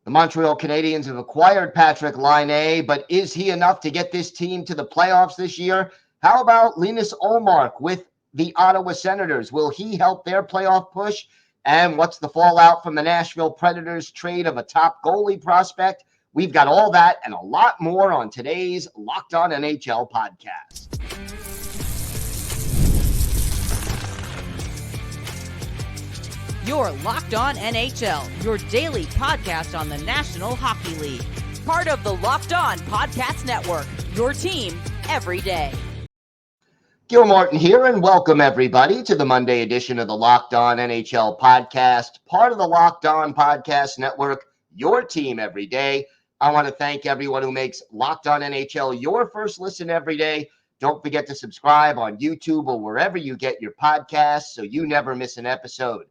The Montreal Canadiens have acquired Patrik Laine, but is he enough to get this team to the playoffs this year? How about Linus Ullmark with the Ottawa Senators? Will he help their playoff push? And what's the fallout from the Nashville Predators trade of a top goalie prospect? We've got all that and a lot more on today's Locked On NHL podcast. You're Locked On NHL, your daily podcast on the National Hockey League. Part of the Locked On Podcast Network, your team every day. Gil Martin here, and welcome everybody to the Monday edition of the Locked On NHL podcast, part of the Locked On Podcast Network, your team every day. I want to thank everyone who makes Locked On NHL your first listen every day. Don't forget to subscribe on YouTube or wherever you get your podcasts so you never miss an episode.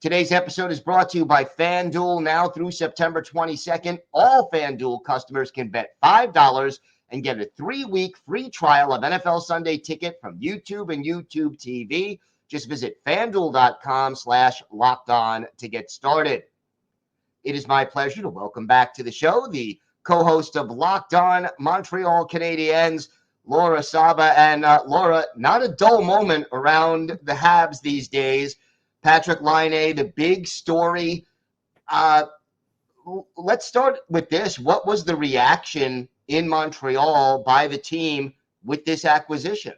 Today's episode is brought to you by FanDuel. Now through September 22nd, all FanDuel customers can bet $5 and get a 3-week free trial of NFL Sunday Ticket from YouTube and YouTube TV. Just visit FanDuel.com/LockedOn to get started. It is my pleasure to welcome back to the show the co-host of Locked On Montreal Canadiens, Laura Saba. And Laura, not a dull moment around the Habs these days. Patrik Laine, the big story. Let's start with this. What was the reaction in Montreal by the team with this acquisition?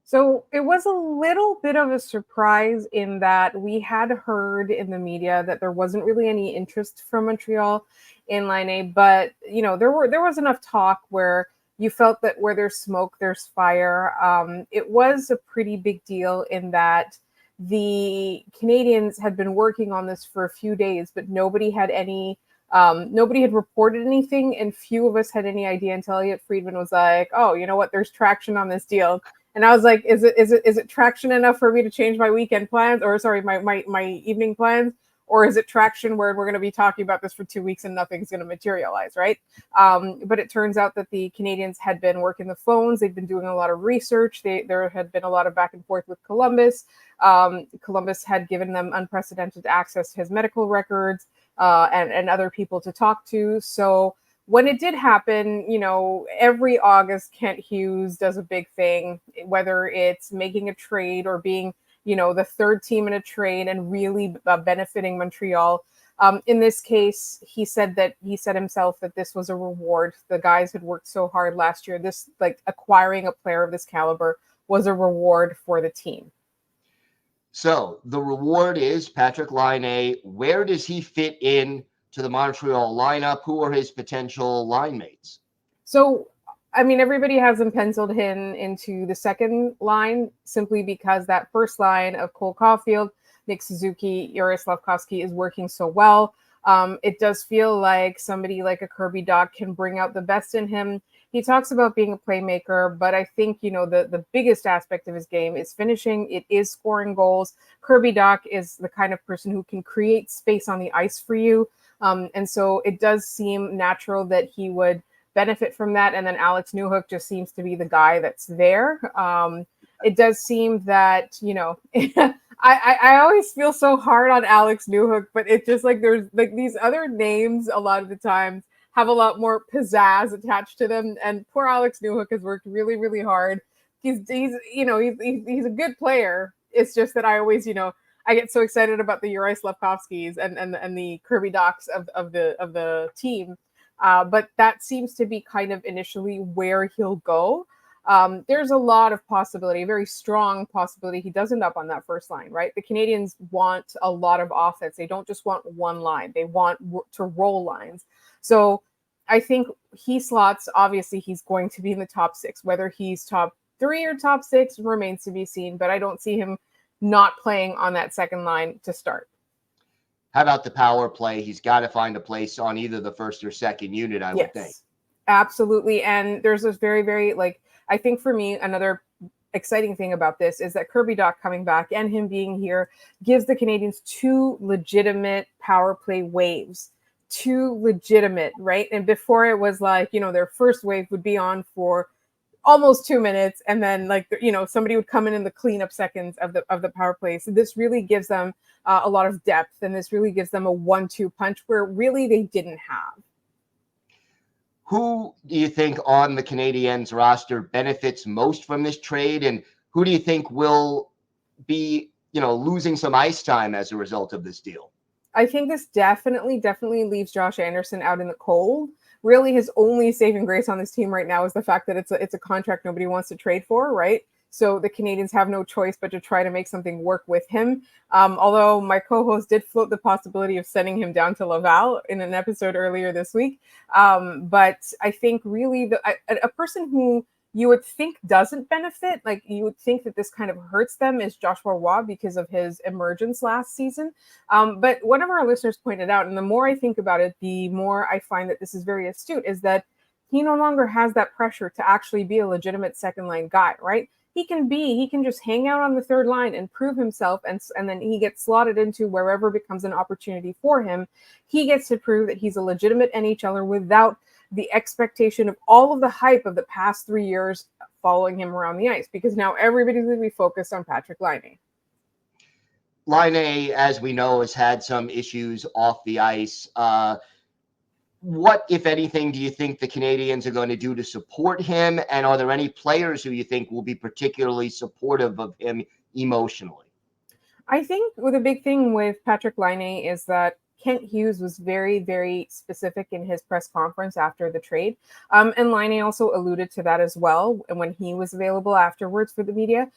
So it was a little bit of a surprise in that we had heard in the media that there wasn't really any interest from Montreal in Laine, but there was enough talk where you felt that where there's smoke, there's fire. It was a pretty big deal in that the Canadiens had been working on this for a few days, but nobody had reported anything, and few of us had any idea until Elliot Friedman was like, "Oh, you know what? There's traction on this deal." And I was like, "Is it traction enough for me to change my weekend plans, or sorry, my evening plans, or is it traction where we're going to be talking about this for 2 weeks and nothing's going to materialize, right?" But it turns out that the Canadiens had been working the phones. They've been doing a lot of research. There had been a lot of back and forth with Columbus. Columbus had given them unprecedented access to his medical records and other people to talk to. So when it did happen, every August, Kent Hughes does a big thing, whether it's making a trade or being the third team in a trade and really benefiting Montreal. In this case, he said himself that this was a reward. The guys had worked so hard last year. This, acquiring a player of this caliber was a reward for the team. So the reward is Patrik Laine. Where does he fit in to the Montreal lineup? Who are his potential line mates? So, everybody has him penciled into the second line simply because that first line of Cole Caulfield, Nick Suzuki, Yaroslav Askarov is working so well. It does feel like somebody like a Kirby Dach can bring out the best in him. He talks about being a playmaker, but I think, the biggest aspect of his game is finishing. It is scoring goals. Kirby Dach is the kind of person who can create space on the ice for you. And so it does seem natural that he would benefit from that. And then Alex Newhook just seems to be the guy that's there. It does seem that, I always feel so hard on Alex Newhook, but it's just there's these other names a lot of the times have a lot more pizzazz attached to them. And poor Alex Newhook has worked really, really hard. He's a good player. It's just that I always, I get so excited about the Yaroslav Askarov and the Kirby Dachs of the team. But that seems to be kind of initially where he'll go. There's a lot of possibility, a very strong possibility he does end up on that first line, right? The Canadiens want a lot of offense. They don't just want one line. They want to roll lines. So I think he slots, obviously he's going to be in the top 6. Whether he's top 3 or top 6 remains to be seen, but I don't see him not playing on that second line to start. How about the power play? He's got to find a place on either the first or second unit, I would think. Absolutely. And there's this very, very, I think for me, another exciting thing about this is that Kirby Dach coming back and him being here gives the Canadiens 2 legitimate power play waves. 2 legitimate, right? And before it was their first wave would be on for almost 2 minutes, and then like somebody would come in the cleanup seconds of the power play. So this really gives them a lot of depth, and this really gives them a 1-2 punch where really they didn't have. Who do you think on the Canadiens roster benefits most from this trade, and who do you think will be, losing some ice time as a result of this deal? I think this definitely leaves Josh Anderson out in the cold. Really, his only saving grace on this team right now is the fact that it's a contract nobody wants to trade for, right? So the Canadiens have no choice but to try to make something work with him. Although my co-host did float the possibility of sending him down to Laval in an episode earlier this week. But I think really a person who you would think doesn't benefit, like you would think that this kind of hurts them, is Joshua Roy because of his emergence last season. But one of our listeners pointed out, and the more I think about it, the more I find that this is very astute, is that he no longer has that pressure to actually be a legitimate second line guy, right? He can just hang out on the third line and prove himself, and then he gets slotted into wherever becomes an opportunity for him. He gets to prove that he's a legitimate NHLer without the expectation of all of the hype of the past 3 years following him around the ice, because now everybody's going to be focused on Patrik Laine. Laine, as we know, has had some issues off the ice. What, if anything, do you think the Canadiens are going to do to support him? And are there any players who you think will be particularly supportive of him emotionally? I think the big thing with Patrik Laine is that Kent Hughes was very, very specific in his press conference after the trade. And Laine also alluded to that as well when he was available afterwards for the media,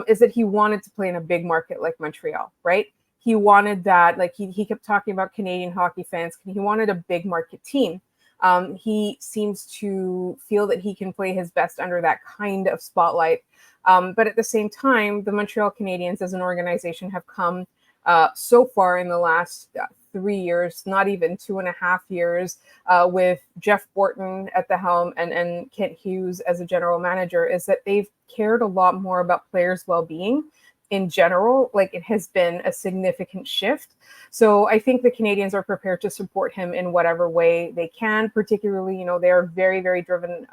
is that he wanted to play in a big market like Montreal, right? He wanted that, like he kept talking about Canadian hockey fans. He wanted a big market team. He seems to feel that he can play his best under that kind of spotlight. But at the same time, the Montreal Canadiens as an organization have come so far in the last 3 years, not even 2.5 years, with Jeff Borton at the helm and Kent Hughes as a general manager, is that they've cared a lot more about players' well-being in general. Like, it has been a significant shift. So I think the Canadiens are prepared to support him in whatever way they can. Particularly, they are very, very driven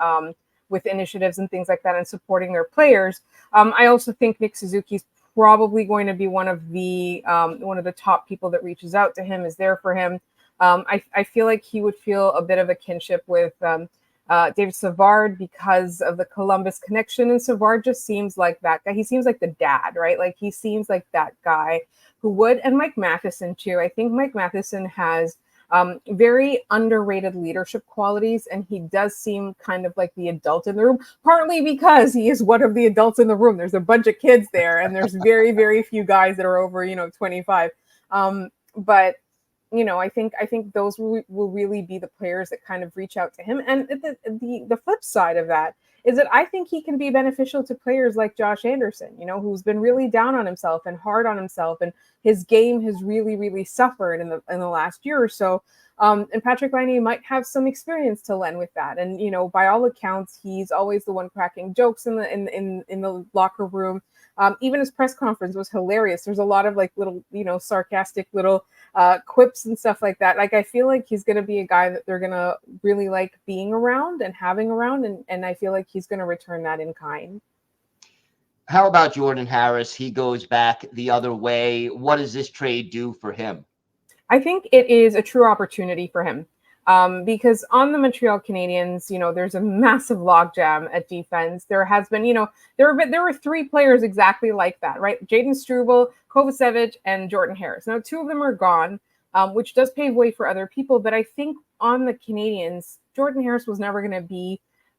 with initiatives and things like that and supporting their players. I also think Nick Suzuki's probably going to be one of the top people that reaches out to him, is there for him. I feel like he would feel a bit of a kinship with David Savard because of the Columbus connection, and Savard just seems like that guy. He seems like the dad, right? Like, he seems like that guy who would, and Mike Matheson too. I think Mike Matheson has very underrated leadership qualities, and he does seem kind of like the adult in the room, partly because he is one of the adults in the room. There's a bunch of kids there, and there's very, very few guys that are over, 25. But I think those will really be the players that kind of reach out to him. And the flip side of that is that I think he can be beneficial to players like Josh Anderson, who's been really down on himself and hard on himself, and his game has really, really suffered in the last year or so. And Patrik Laine might have some experience to lend with that. And by all accounts, he's always the one cracking jokes in the locker room. Even his press conference was hilarious. There's a lot of like little, sarcastic little quips and stuff like that. Like, I feel like he's going to be a guy that they're going to really like being around and having around. And I feel like he's going to return that in kind. How about Jordan Harris? He goes back the other way. What does this trade do for him? I think it is a true opportunity for him. Because on the Montreal Canadiens, there's a massive logjam at defense. There has been, there were 3 players exactly like that, right? Jaden Struble, Kovacevic, and Jordan Harris. Now, 2 of them are gone, which does pave way for other people. But I think on the Canadiens, Jordan Harris was never going to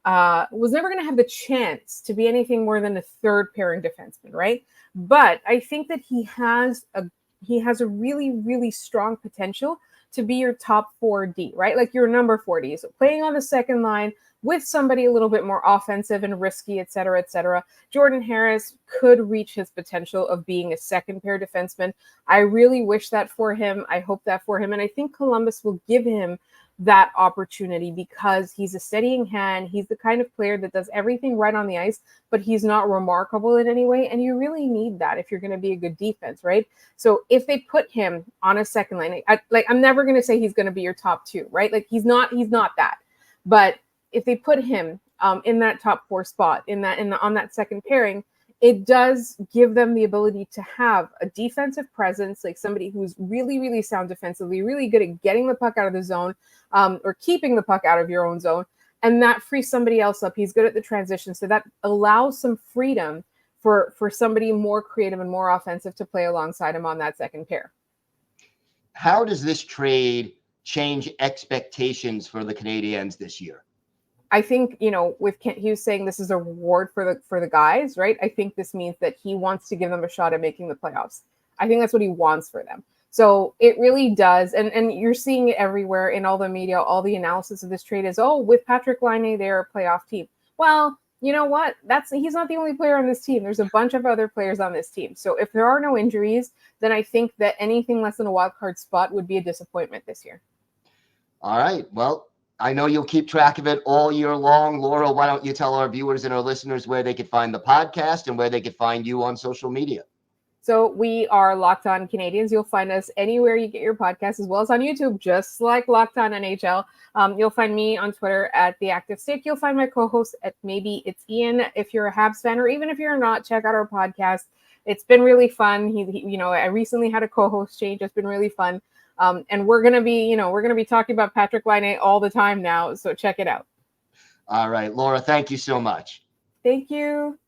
have the chance to be anything more than a third pairing defenseman, right? But I think that he has a really, really strong potential to be your top 4D, right? Like your number 4D. So playing on the second line with somebody a little bit more offensive and risky, et cetera, et cetera. Jordan Harris could reach his potential of being a second pair defenseman. I really wish that for him. I hope that for him. And I think Columbus will give him that opportunity because he's a steadying hand. He's the kind of player that does everything right on the ice, but he's not remarkable in any way. And you really need that if you're going to be a good defense, right? So if they put him on a second line, I'm never going to say he's going to be your top 2, right? Like he's not that. But if they put him in that top 4 spot, on that second pairing, it does give them the ability to have a defensive presence, like somebody who's really, really sound defensively, really good at getting the puck out of the zone, or keeping the puck out of your own zone. And that frees somebody else up. He's good at the transition. So that allows some freedom for somebody more creative and more offensive to play alongside him on that second pair. How does this trade change expectations for the Canadiens this year? I think, with Kent Hughes saying this is a reward for the guys, right? I think this means that he wants to give them a shot at making the playoffs. I think that's what he wants for them. So it really does. And you're seeing it everywhere in all the media. All the analysis of this trade is, with Patrik Laine, they're a playoff team. Well, you know what? He's not the only player on this team. There's a bunch of other players on this team. So if there are no injuries, then I think that anything less than a wild card spot would be a disappointment this year. All right. Well, I know you'll keep track of it all year long. Laura, why don't you tell our viewers and our listeners where they could find the podcast and where they could find you on social media? So we are Locked On Canadiens. You'll find us anywhere you get your podcast, as well as on YouTube, just like Locked On NHL. You'll find me on Twitter at The Active Stick. You'll find my co-host at Maybe It's Ian. If you're a Habs fan, or even if you're not, check out our podcast. It's been really fun. I recently had a co-host change. It's been really fun. And we're gonna be talking about Patrik Laine all the time now. So check it out. All right, Laura, thank you so much. Thank you.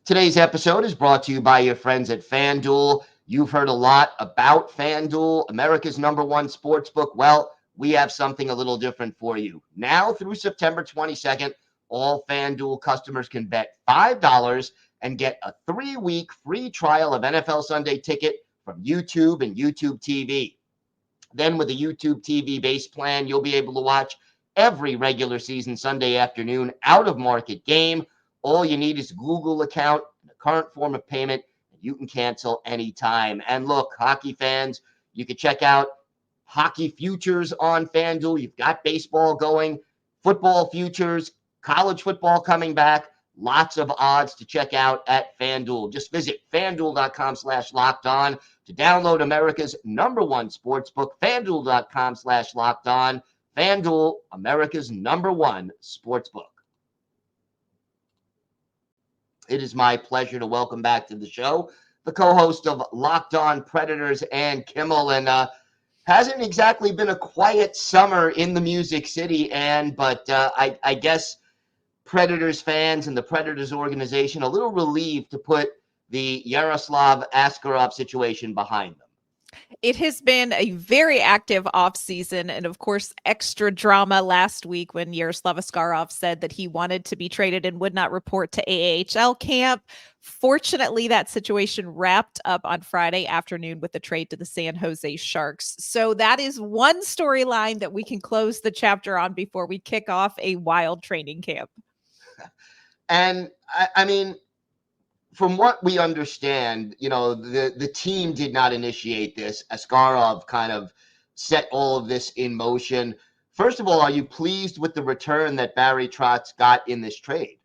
Today's episode is brought to you by your friends at FanDuel. You've heard a lot about FanDuel, America's #1 sportsbook. Well, we have something a little different for you. Now through September 22nd, all FanDuel customers can bet $5 and get a 3-week free trial of NFL Sunday Ticket from YouTube and YouTube TV. Then with a YouTube TV base plan, you'll be able to watch every regular season Sunday afternoon out-of-market game. All you need is a Google account and a current form of payment, and you can cancel anytime. And look, hockey fans, you can check out hockey futures on FanDuel. You've got baseball going, football futures, college football coming back. Lots of odds to check out at FanDuel. Just visit FanDuel.com/lockedon to download America's #1 sportsbook, FanDuel.com/lockedon. FanDuel, America's #1 sportsbook. It is my pleasure to welcome back to the show the co-host of Locked On Predators, Ann Kimmel. And hasn't exactly been a quiet summer in the Music City, Ann, but I guess Predators fans and the Predators organization a little relieved to put the Yaroslav Askarov situation behind them. It has been a very active offseason, and of course, extra drama last week when Yaroslav Askarov said that he wanted to be traded and would not report to AAHL camp. Fortunately, that situation wrapped up on Friday afternoon with the trade to the San Jose Sharks. So that is one storyline that we can close the chapter on before we kick off a wild training camp. And I mean, from what we understand, the team did not initiate this. Askarov kind of set all of this in motion. First of all, are you pleased with the return that Barry Trotz got in this trade?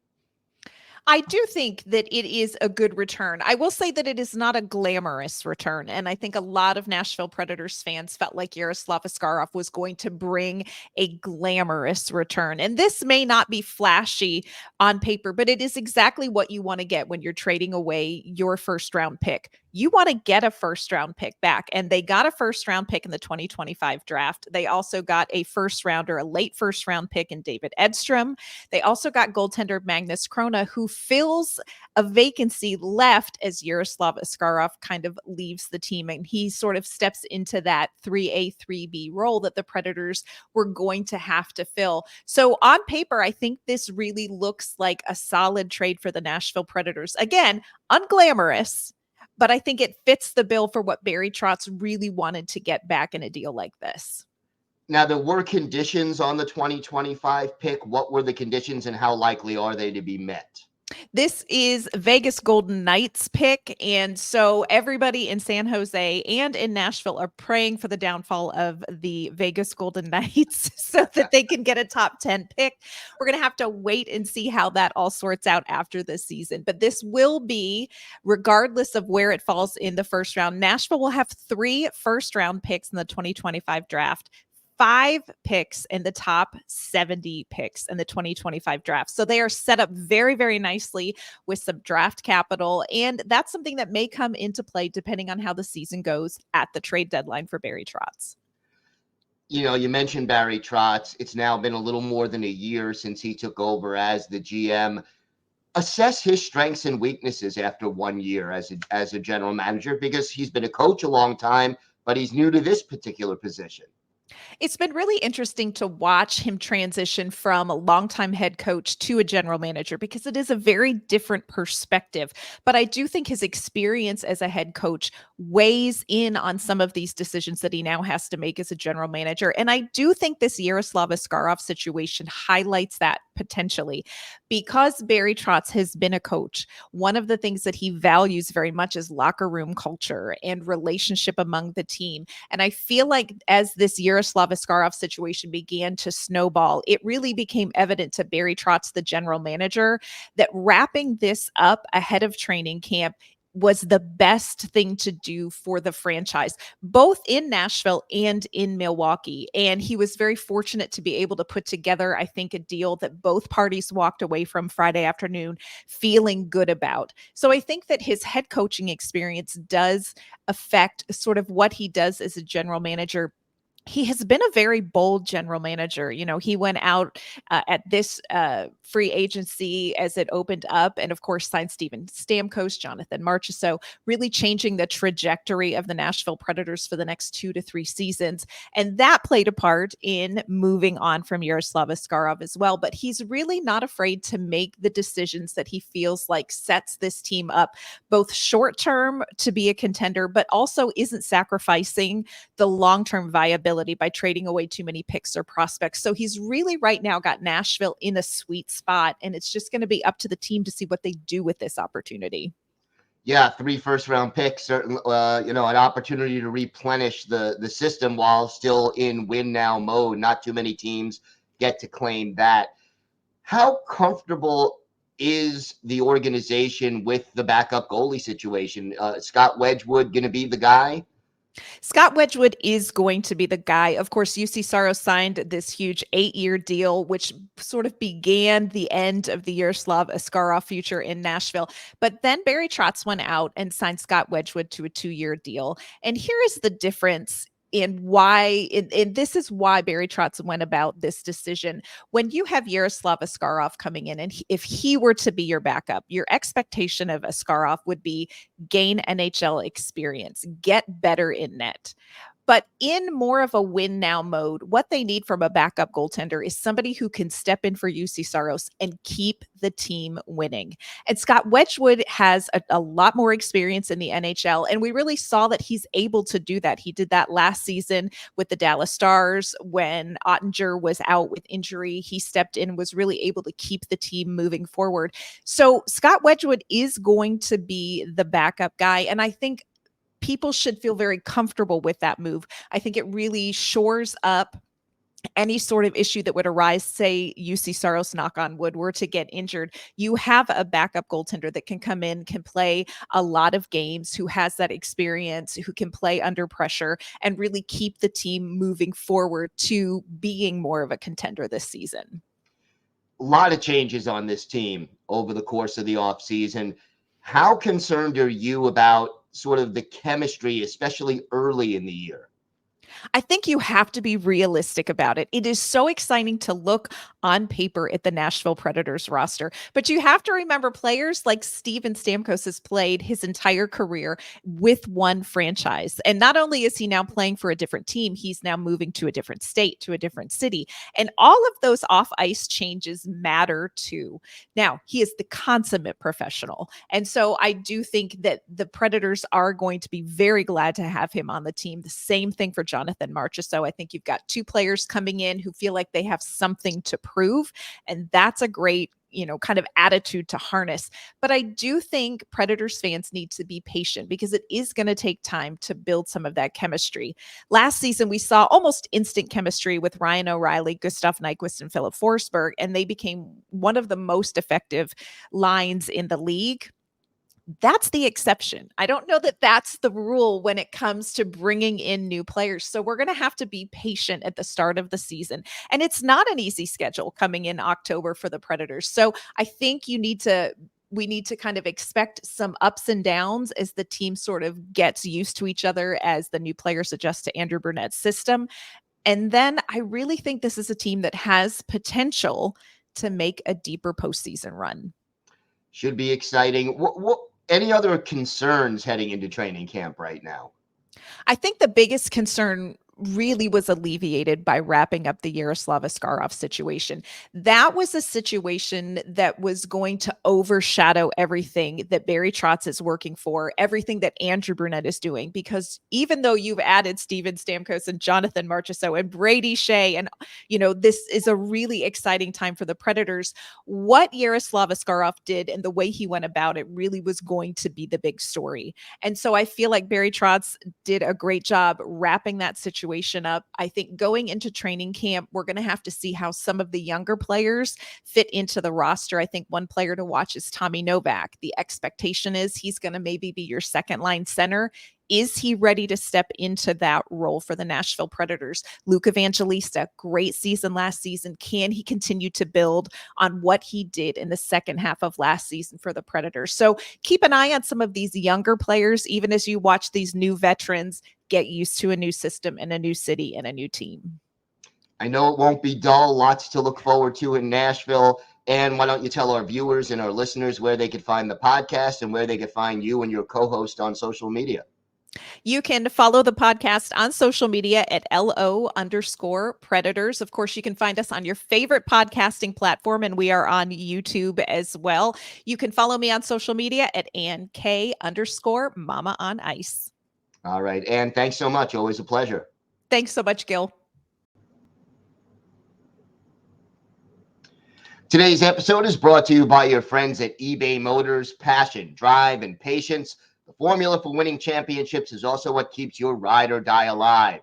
I do think that it is a good return. I will say that it is not a glamorous return. And I think a lot of Nashville Predators fans felt like Yaroslav Askarov was going to bring a glamorous return. And this may not be flashy on paper, but it is exactly what you want to get when you're trading away your first round pick. You want to get a first round pick back. And they got a first round pick in the 2025 draft. They also got a late first round pick in David Edstrom. They also got goaltender Magnus Krona, who fills a vacancy left as Yaroslav Askarov kind of leaves the team, and he sort of steps into that 3A, 3B role that the Predators were going to have to fill. So on paper, I think this really looks like a solid trade for the Nashville Predators. Again, unglamorous, but I think it fits the bill for what Barry Trotz really wanted to get back in a deal like this. Now, there were conditions on the 2025 pick. What were the conditions and how likely are they to be met? This is Vegas Golden Knights pick. And so everybody in San Jose and in Nashville are praying for the downfall of the Vegas Golden Knights so that they can get a top 10 pick. We're going to have to wait and see how that all sorts out after this season. But this will be, regardless of where it falls in the first round, Nashville will have 3 first round picks in the 2025 draft. 5 picks in the top 70 picks in the 2025 draft. So they are set up very, very nicely with some draft capital. And that's something that may come into play depending on how the season goes at the trade deadline for Barry Trotz. You mentioned Barry Trotz. It's now been a little more than a year since he took over as the GM. Assess his strengths and weaknesses after 1 year as a general manager, because he's been a coach a long time, but he's new to this particular position. It's been really interesting to watch him transition from a longtime head coach to a general manager because it is a very different perspective. But I do think his experience as a head coach weighs in on some of these decisions that he now has to make as a general manager. And I do think this Yaroslav Askarov situation highlights that potentially, because Barry Trotz has been a coach. One of the things that he values very much is locker room culture and relationship among the team. And I feel like as this Yaroslav Askarov situation began to snowball, it really became evident to Barry Trotz, the general manager, that wrapping this up ahead of training camp was the best thing to do for the franchise, both in Nashville and in Milwaukee. And he was very fortunate to be able to put together, I think, a deal that both parties walked away from Friday afternoon feeling good about. So I think that his head coaching experience does affect sort of what he does as a general manager. He has been a very bold general manager. He went out at this free agency as it opened up, and of course signed Steven Stamkos, Jonathan Marchessault, really changing the trajectory of the Nashville Predators for the next 2 to 3 seasons. And that played a part in moving on from Yaroslav Askarov as well. But he's really not afraid to make the decisions that he feels like sets this team up, both short term to be a contender, but also isn't sacrificing the long-term viability by trading away too many picks or prospects. So he's really right now got Nashville in a sweet spot, and it's just going to be up to the team to see what they do with this opportunity. Yeah, 3 first-round picks, certainly, an opportunity to replenish the system while still in win-now mode. Not too many teams get to claim that. How comfortable is the organization with the backup goalie situation? Scott Wedgwood going to be the guy? Scott Wedgwood is going to be the guy. Of course, UC Saros signed this huge 8-year deal, which sort of began the end of the Yaroslav Askarov future in Nashville. But then Barry Trotz went out and signed Scott Wedgwood to a 2-year deal. And here is the difference in why, and this is why Barry Trotz went about this decision. When you have Yaroslav Askarov coming in, and if he were to be your backup, your expectation of Askarov would be gain NHL experience, get better in net. But in more of a win now mode, what they need from a backup goaltender is somebody who can step in for UC Saros and keep the team winning. And Scott Wedgwood has a lot more experience in the NHL, and we really saw that he's able to do that. He did that last season with the Dallas Stars when Ottinger was out with injury. He stepped in and was really able to keep the team moving forward. So Scott Wedgwood is going to be the backup guy, and I think people should feel very comfortable with that move. I think it really shores up any sort of issue that would arise, say UC Saros, knock on wood, were to get injured. You have a backup goaltender that can come in, can play a lot of games, who has that experience, who can play under pressure and really keep the team moving forward to being more of a contender this season. A lot of changes on this team over the course of the offseason. How concerned are you about sort of the chemistry, especially early in the year? I think you have to be realistic about it. It is so exciting to look on paper at the Nashville Predators roster, but you have to remember players like Steven Stamkos has played his entire career with one franchise. And not only is he now playing for a different team, he's now moving to a different state, to a different city. And all of those off-ice changes matter too. Now, he is the consummate professional. And so I do think that the Predators are going to be very glad to have him on the team. The same thing for Jonathan Marchessault. I think you've got two players coming in who feel like they have something to prove, and that's a great, kind of attitude to harness. But I do think Predators fans need to be patient because it is going to take time to build some of that chemistry. Last season, we saw almost instant chemistry with Ryan O'Reilly, Gustav Nyquist, and Philip Forsberg, and they became one of the most effective lines in the league. That's the exception. I don't know that that's the rule when it comes to bringing in new players. So we're going to have to be patient at the start of the season. And it's not an easy schedule coming in October for the Predators. So I think we need to kind of expect some ups and downs as the team sort of gets used to each other, as the new players adjust to Andrew Burnett's system. And then I really think this is a team that has potential to make a deeper postseason run. Should be exciting. What any other concerns heading into training camp right now? I think the biggest concern really was alleviated by wrapping up the Yaroslav Askarov situation. That was a situation that was going to overshadow everything that Barry Trotz is working for, everything that Andrew Burnett is doing, because even though you've added Steven Stamkos and Jonathan Marchessault and Brady Shea, and this is a really exciting time for the Predators, what Yaroslav Askarov did and the way he went about it really was going to be the big story. And so I feel like Barry Trotz did a great job wrapping that situation up. I think going into training camp, we're going to have to see how some of the younger players fit into the roster. I think one player to watch is Tommy Novak. The expectation is he's going to maybe be your second line center. Is he ready to step into that role for the Nashville Predators? Luke Evangelista, great season last season. Can he continue to build on what he did in the second half of last season for the Predators? So keep an eye on some of these younger players, even as you watch these new veterans get used to a new system and a new city and a new team. I know it won't be dull. Lots to look forward to in Nashville. And why don't you tell our viewers and our listeners where they could find the podcast and where they could find you and your co-host on social media? You can follow the podcast on social media at LO_Predators. Of course, you can find us on your favorite podcasting platform, and we are on YouTube as well. You can follow me on social media at AnnK_Mama on Ice. All right. Ann, thanks so much. Always a pleasure. Thanks so much, Gil. Today's episode is brought to you by your friends at eBay Motors. Passion, drive, and patience. The formula for winning championships is also what keeps your ride or die alive.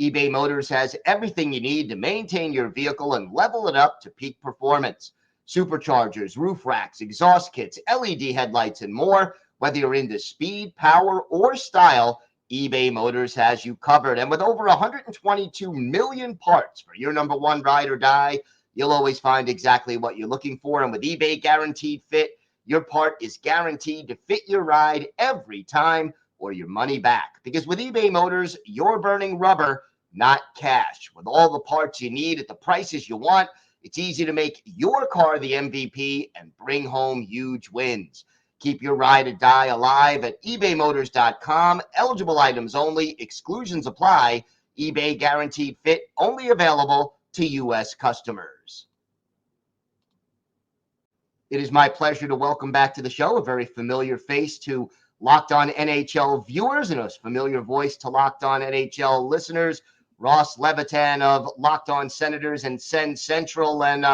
eBay Motors has everything you need to maintain your vehicle and level it up to peak performance. Superchargers, roof racks, exhaust kits, LED headlights, and more. Whether you're into speed, power, or style, eBay Motors has you covered. And with over 122 million parts for your number one ride or die, you'll always find exactly what you're looking for. And with eBay Guaranteed Fit, your part is guaranteed to fit your ride every time or your money back. Because with eBay Motors, you're burning rubber, not cash. With all the parts you need at the prices you want, it's easy to make your car the MVP and bring home huge wins. Keep your ride or die alive at ebaymotors.com. Eligible items only. Exclusions apply. eBay Guaranteed Fit only available to U.S. customers. It is my pleasure to welcome back to the show a very familiar face to Locked On NHL viewers and a familiar voice to Locked On NHL listeners, Ross Levitan of Locked On Senators and Sens Central. And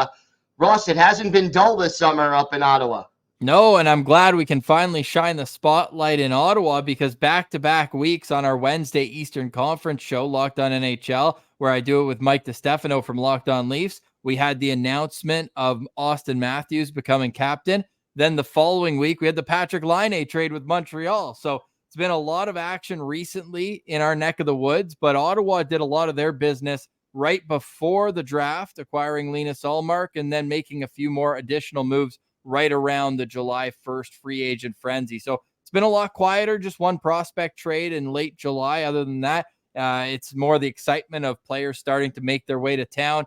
Ross, it hasn't been dull this summer up in Ottawa. No, and I'm glad we can finally shine the spotlight in Ottawa, because back-to-back weeks on our Wednesday Eastern Conference show, Locked On NHL, where I do it with Mike DiStefano from Locked On Leafs, we had the announcement of Austin Matthews becoming captain. Then the following week, we had the Patrik Laine trade with Montreal. So it's been a lot of action recently in our neck of the woods, but Ottawa did a lot of their business right before the draft, acquiring Linus Ullmark and then making a few more additional moves right around the July 1st free agent frenzy. So it's been a lot quieter, just one prospect trade in late July. Other than that, it's more the excitement of players starting to make their way to town.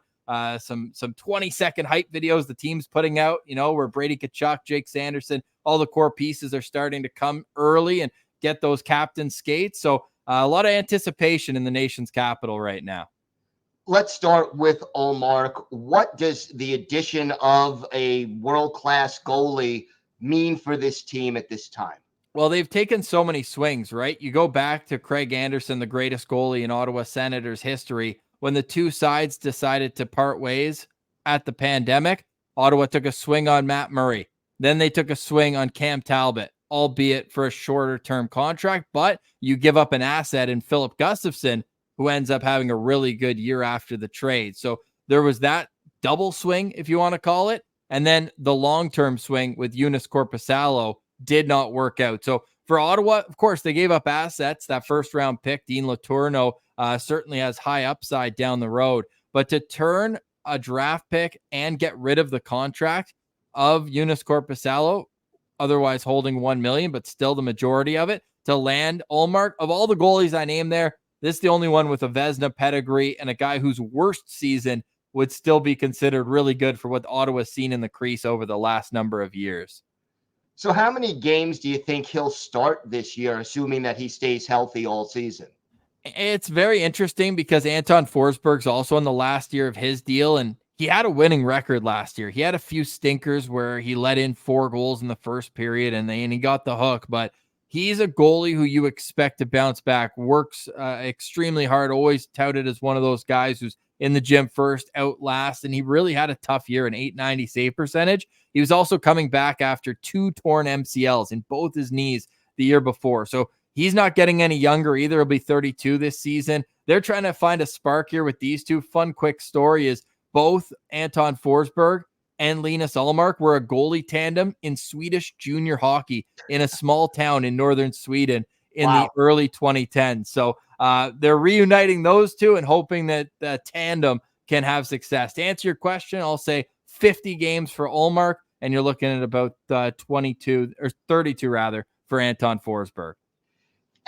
Some 20-second hype videos the team's putting out, where Brady Tkachuk, Jake Sanderson, all the core pieces are starting to come early and get those captain skates. So a lot of anticipation in the nation's capital right now. Let's start with Ullmark. What does the addition of a world-class goalie mean for this team at this time? Well, they've taken so many swings, right? You go back to Craig Anderson, the greatest goalie in Ottawa Senators history. When the two sides decided to part ways at the pandemic, Ottawa took a swing on Matt Murray. Then they took a swing on Cam Talbot, albeit for a shorter-term contract, but you give up an asset in Philip Gustafsson, who ends up having a really good year after the trade. So there was that double swing, if you want to call it. And then the long-term swing with Joonas Korpisalo did not work out. So for Ottawa, of course, they gave up assets. That first round pick, Dean Letourneau, certainly has high upside down the road. But to turn a draft pick and get rid of the contract of Joonas Korpisalo, otherwise holding $1 million, but still the majority of it, to land Ullmark, of all the goalies I named there, this is the only one with a Vezina pedigree and a guy whose worst season would still be considered really good for what Ottawa's seen in the crease over the last number of years. So how many games do you think he'll start this year, assuming that he stays healthy all season? It's very interesting because Anton Forsberg's also in the last year of his deal, and he had a winning record last year. He had a few stinkers where he let in 4 goals in the first period and he got the hook, but he's a goalie who you expect to bounce back, works extremely hard, always touted as one of those guys who's in the gym first, out last, and he really had a tough year, an .890 save percentage. He was also coming back after 2 torn MCLs in both his knees the year before. So he's not getting any younger either. He'll be 32 this season. They're trying to find a spark here with these two. Fun, quick story is both Anton Forsberg and Linus Ullmark were a goalie tandem in Swedish junior hockey in a small town in northern Sweden in the early 2010s. So they're reuniting those two and hoping that the tandem can have success. To answer your question, I'll say 50 games for Ullmark, and you're looking at about 22 or 32 rather for Anton Forsberg.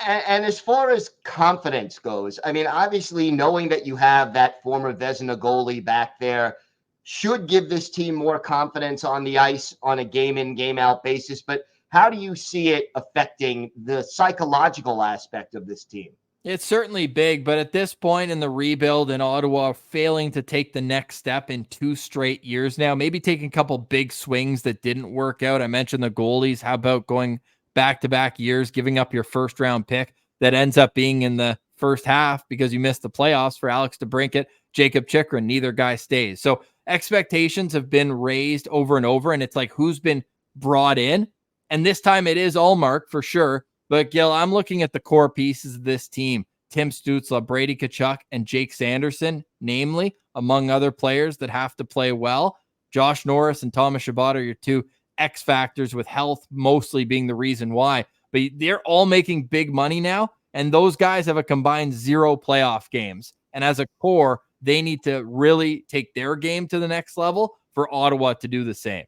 And as far as confidence goes, I mean, obviously knowing that you have that former Vezina goalie back there should give this team more confidence on the ice on a game in, game out basis. But how do you see it affecting the psychological aspect of this team? It's certainly big, but at this point in the rebuild in Ottawa, failing to take the next step in 2 straight years now, maybe taking a couple big swings that didn't work out. I mentioned the goalies. How about going back-to-back years, giving up your first-round pick that ends up being in the first half because you missed the playoffs for Alex DeBrincat, Jacob Chychrun? Neither guy stays. So expectations have been raised over and over, and it's like who's been brought in. And this time it is Ullmark for sure. But Gil, I'm looking at the core pieces of this team. Tim Stützle, Brady Tkachuk, and Jake Sanderson, namely, among other players that have to play well. Josh Norris and Thomas Chabot are your 2 X factors, with health mostly being the reason why. But they're all making big money now, and those guys have a combined 0 playoff games. And as a core, they need to really take their game to the next level for Ottawa to do the same.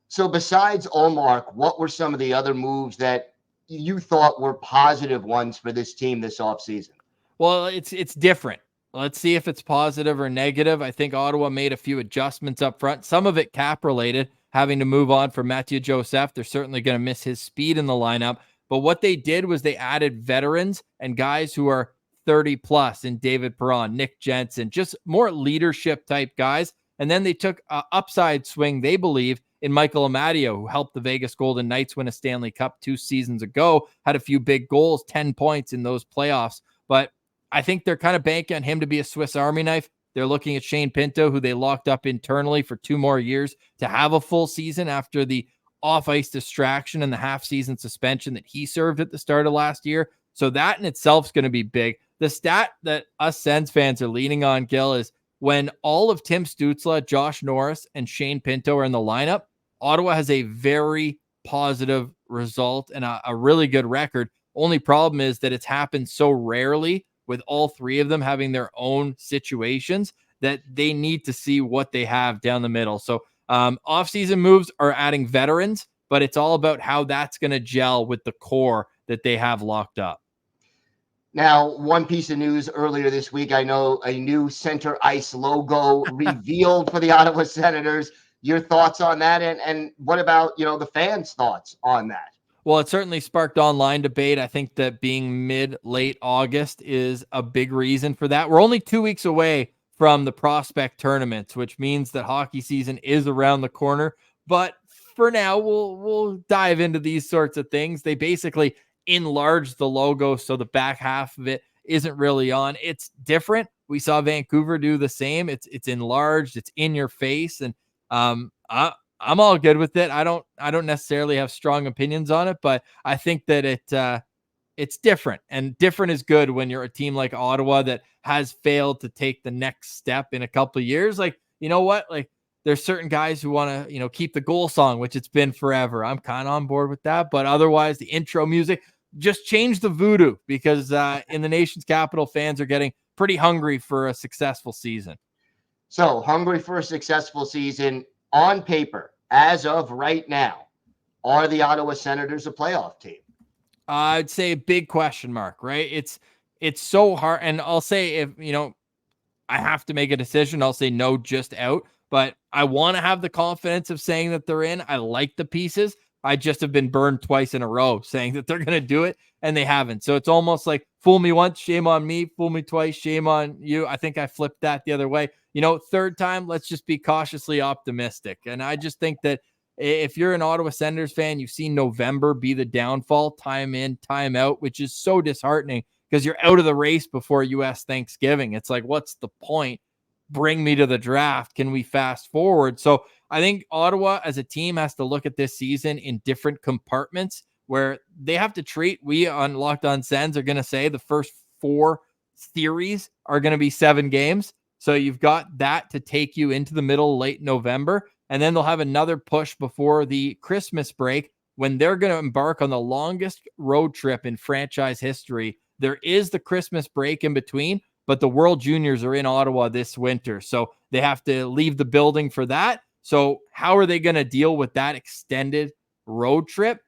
So besides Ullmark, what were some of the other moves that you thought were positive ones for this team this offseason? Well, it's different. Let's see if it's positive or negative. I think Ottawa made a few adjustments up front, some of it cap related, having to move on from Mathieu Joseph. They're certainly going to miss his speed in the lineup. But what they did was they added veterans and guys who are 30 plus in David Perron, Nick Jensen, just more leadership type guys. And then they took an upside swing, they believe, in Michael Amadio, who helped the Vegas Golden Knights win a Stanley Cup 2 seasons ago, had a few big goals, 10 points in those playoffs. But I think they're kind of banking on him to be a Swiss Army knife. They're looking at Shane Pinto, who they locked up internally for 2 more years to have a full season after the off-ice distraction and the half-season suspension that he served at the start of last year. So that in itself is going to be big. The stat that us Sens fans are leaning on, Gil, is when all of Tim Stützle, Josh Norris, and Shane Pinto are in the lineup, Ottawa has a very positive result and a really good record. Only problem is that it's happened so rarely with all 3 of them having their own situations that they need to see what they have down the middle. So offseason moves are adding veterans, but it's all about how that's going to gel with the core that they have locked up. Now, one piece of news earlier this week, I know a new center ice logo revealed for the Ottawa Senators. Your thoughts on that, and what about, the fans' thoughts on that? Well, it certainly sparked online debate. I think that being late August is a big reason for that. We're only 2 weeks away from the prospect tournaments, which means that hockey season is around the corner. But for now, we'll dive into these sorts of things. They basically enlarged the logo so the back half of it isn't really on. It's different. We saw Vancouver do the same. It's enlarged. It's in your face, and I'm all good with it. I don't necessarily have strong opinions on it, but I think that it's different, and different is good when you're a team like Ottawa that has failed to take the next step in a couple of years. Like, you know what? Like, there's certain guys who want to, keep the goal song, which it's been forever. I'm kind of on board with that. But otherwise, the intro music, just change the voodoo, because in the nation's capital, fans are getting pretty hungry for a successful season. So hungry for a successful season on paper, as of right now, are the Ottawa Senators a playoff team? I'd say a big question mark, right? It's so hard. And I'll say, if, I have to make a decision, I'll say no, just out. But I want to have the confidence of saying that they're in. I like the pieces. I just have been burned twice in a row saying that they're going to do it, and they haven't. So it's almost like fool me once, shame on me. Fool me twice, shame on you. I think I flipped that the other way. Third time, let's just be cautiously optimistic. And I just think that if you're an Ottawa Senators fan, you've seen November be the downfall, time in, time out, which is so disheartening because you're out of the race before U.S. Thanksgiving. It's like, what's the point? Bring me to the draft. Can we fast forward? So I think Ottawa as a team has to look at this season in different compartments where they have to treat, we on Locked On Sens are going to say the first 4 series are going to be 7 games. So you've got that to take you into the middle, late November. And then they'll have another push before the Christmas break when they're going to embark on the longest road trip in franchise history. There is the Christmas break in between, but the World Juniors are in Ottawa this winter. So they have to leave the building for that. So how are they going to deal with that extended road trip?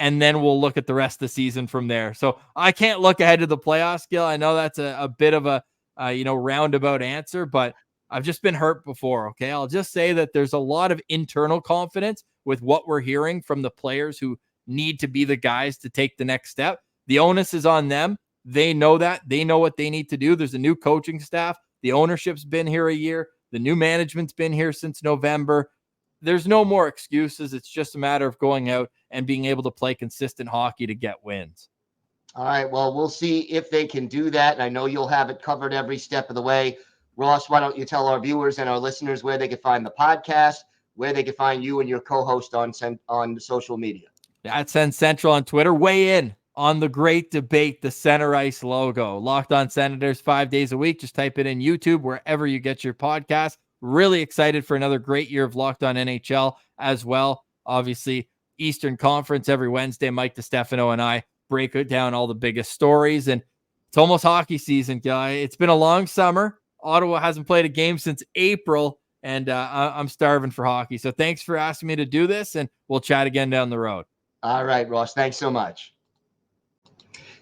And then we'll look at the rest of the season from there. So I can't look ahead to the playoffs, Gil. I know that's a bit of a roundabout answer, but I've just been hurt before. Okay. I'll just say that there's a lot of internal confidence with what we're hearing from the players who need to be the guys to take the next step. The onus is on them. They know that. They know what they need to do. There's a new coaching staff. The ownership's been here a year. The new management's been here since November. There's no more excuses. It's just a matter of going out and being able to play consistent hockey to get wins. All right. Well, we'll see if they can do that. And I know you'll have it covered every step of the way. Ross, why don't you tell our viewers and our listeners where they can find the podcast, where they can find you and your co-host on social media? At Sens Central on Twitter. Weigh in on the great debate, the center ice logo. Locked On Senators 5 days a week. Just type it in YouTube, wherever you get your podcast. Really excited for another great year of Locked On NHL as well. Obviously, Eastern Conference every Wednesday. Mike DiStefano and I break down all the biggest stories. And it's almost hockey season, guy. It's been a long summer. Ottawa hasn't played a game since April, and I'm starving for hockey. So thanks for asking me to do this, and we'll chat again down the road. All right, Ross. Thanks so much.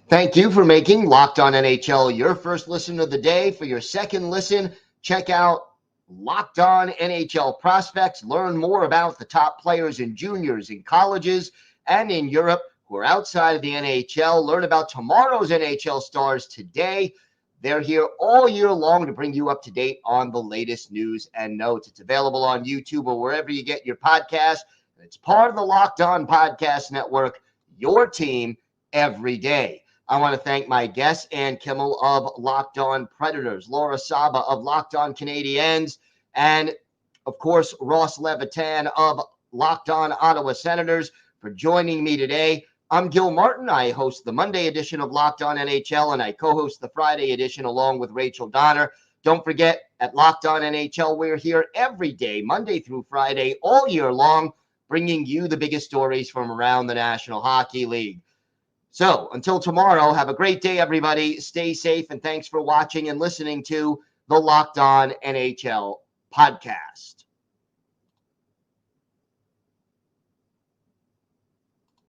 Thank you for making Locked On NHL your first listen of the day. For your second listen, check out Locked On NHL Prospects. Learn more about the top players in juniors, in colleges, and in Europe who are outside of the NHL. Learn about tomorrow's NHL stars today. They're here all year long to bring you up to date on the latest news and notes. It's available on YouTube or wherever you get your podcast. It's part of the Locked On Podcast Network, your team every day. I want to thank my guests, Ann Kimmel of Locked On Predators, Laura Saba of Locked On Canadiens, and, of course, Ross Levitan of Locked On Ottawa Senators for joining me today. I'm Gil Martin. I host the Monday edition of Locked On NHL, and I co-host the Friday edition along with Rachel Donner. Don't forget, at Locked On NHL, we're here every day, Monday through Friday, all year long, bringing you the biggest stories from around the National Hockey League. So until tomorrow, have a great day, everybody. Stay safe, and thanks for watching and listening to the Locked On NHL podcast.